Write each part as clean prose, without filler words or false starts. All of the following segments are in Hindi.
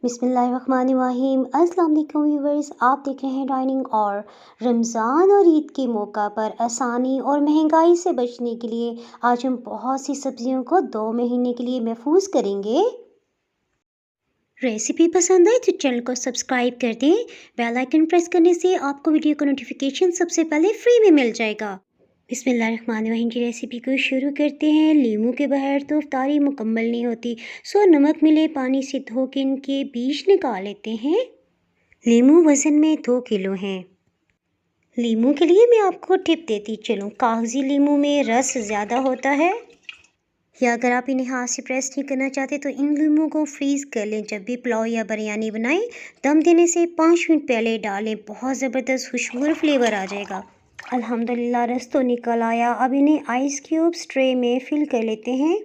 बिस्मिल्लाहिर्रहमानिर्रहीम। अस्सलाम वालेकुम व्यूवर्स, आप देख रहे हैं डाइनिंग। और रमज़ान और ईद के मौका पर आसानी और महंगाई से बचने के लिए आज हम बहुत सी सब्जियों को 2 महीने के लिए महफूज करेंगे। रेसिपी पसंद है तो चैनल को सब्सक्राइब कर दें। बेल आइकन प्रेस करने से आपको वीडियो का नोटिफिकेशन सबसे पहले फ्री में मिल जाएगा। बिस्मिल्लाहिर्रहमानिर्रहीम की रेसिपी को शुरू करते हैं। लीमू के बगैर तो इफ्तारी मुकम्मल नहीं होती, सो नमक मिले पानी से धो के इनके बीज निकाल लेते हैं। लीमू वज़न में 2 किलो हैं। लीमू के लिए मैं आपको टिप देती चलूँ, कागज़ी लीमू में रस ज़्यादा होता है, या अगर आप इन्हें हाथ से प्रेस नहीं करना चाहते तो इन लीमू को फ्रीज़ कर लें। जब भी पुलाव या बिरयानी बनाएं, दम देने से 5 मिनट पहले डालें, बहुत ज़बरदस्त खुशबू और फ्लेवर आ जाएगा। अल्हम्दुलिल्लाह रस तो निकल आया। अब इन्हें आइस क्यूब्स ट्रे में फिल कर लेते हैं।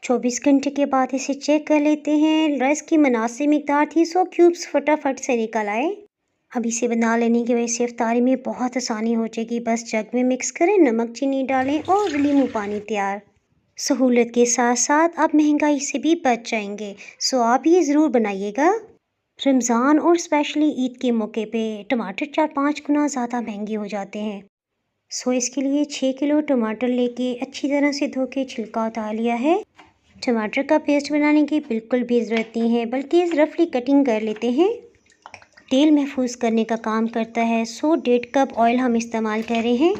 24 घंटे के बाद इसे चेक कर लेते हैं। रस की मुनासिब मिकदार थी, सो क्यूब्स फटाफट से निकल आए। अब इसे बना लेने की वजह से इफ्तारी में बहुत आसानी हो जाएगी। बस जग में मिक्स करें, नमक चीनी डालें और लीमू पानी तैयार। सहूलत के साथ साथ आप महंगाई से भी बच जाएंगे, सो आप ये ज़रूर बनाइएगा। रमज़ान और स्पेशली ईद के मौके पे टमाटर 4-5 गुना ज़्यादा महंगे हो जाते हैं। सो इसके लिए 6 किलो टमाटर लेके अच्छी तरह से धो के छिलका उतार लिया है। टमाटर का पेस्ट बनाने की बिल्कुल भी ज़रूरत नहीं है, बल्कि रफली कटिंग कर लेते हैं। तेल महफूज करने का काम करता है, सो 1.5 कप ऑयल हम इस्तेमाल कर रहे हैं।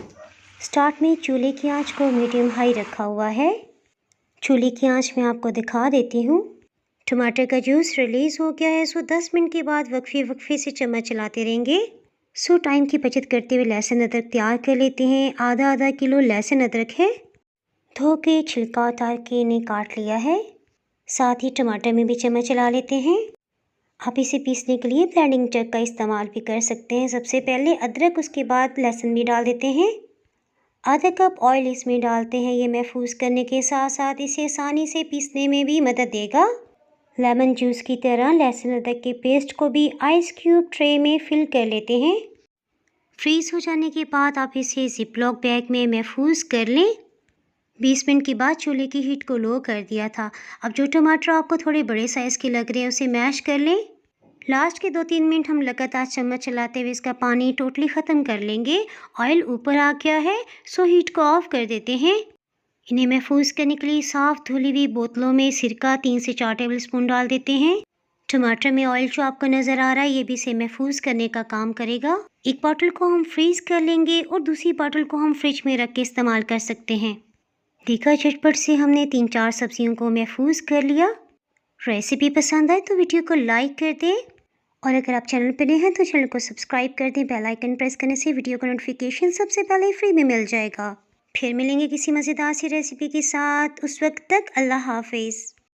स्टार्ट में चूल्हे की आंच को मीडियम हाई रखा हुआ है। चूल्हे की आंच में आपको दिखा देती हूँ। टमाटर का जूस रिलीज़ हो गया है, सो 10 मिनट के बाद वक्फे से चम्मच चलाते रहेंगे। सो टाइम की बचत करते हुए लहसुन अदरक तैयार कर लेते हैं। आधा किलो लहसुन अदरक है, धो के छिलका उतार के इन्हें काट लिया है। साथ ही टमाटर में भी चम्मच चला लेते हैं। आप इसे पीसने के लिए ब्लेंडिंग जग का इस्तेमाल भी कर सकते हैं। सबसे पहले अदरक, उसके बाद लहसुन भी डाल देते हैं। आधा कप ऑयल इसमें डालते हैं। ये महफूज करने के साथ साथ इसे आसानी से पीसने में भी मदद देगा। लेमन जूस की तरह लहसुन अदरक के पेस्ट को भी आइस क्यूब ट्रे में फिल कर लेते हैं। फ्रीज़ हो जाने के बाद आप इसे जिपलॉक बैग में महफूज कर लें। 20 मिनट के बाद चूल्हे की हीट को लो कर दिया था। अब जो टमाटर आपको थोड़े बड़े साइज़ के लग रहे हैं उसे मैश कर लें। लास्ट के 2-3 मिनट हम लगातार चम्मच चलाते हुए इसका पानी टोटली ख़त्म कर लेंगे। ऑयल ऊपर आ गया है, सो हीट को ऑफ कर देते हैं। इन्हें महफूज करने के लिए साफ़ धुली हुई बोतलों में सिरका 3 से 4 टेबल स्पून डाल देते हैं। टमाटर में ऑयल जो आपको नज़र आ रहा है, ये भी इसे महफूज करने का काम करेगा। एक बॉटल को हम फ्रीज़ कर लेंगे और दूसरी बॉटल को हम फ्रिज में रख के इस्तेमाल कर सकते हैं। देखा, झटपट से हमने 3-4 सब्जियों को महफूज कर लिया। रेसिपी पसंद आए तो वीडियो को लाइक कर दें, और अगर आप चैनल पर नए हैं तो चैनल को सब्सक्राइब कर दें। बेल आइकन प्रेस करने से वीडियो का नोटिफिकेशन सबसे पहले फ्री में मिल जाएगा। फिर मिलेंगे किसी मज़ेदार सी रेसिपी के साथ। उस वक्त तक अल्लाह हाफिज़।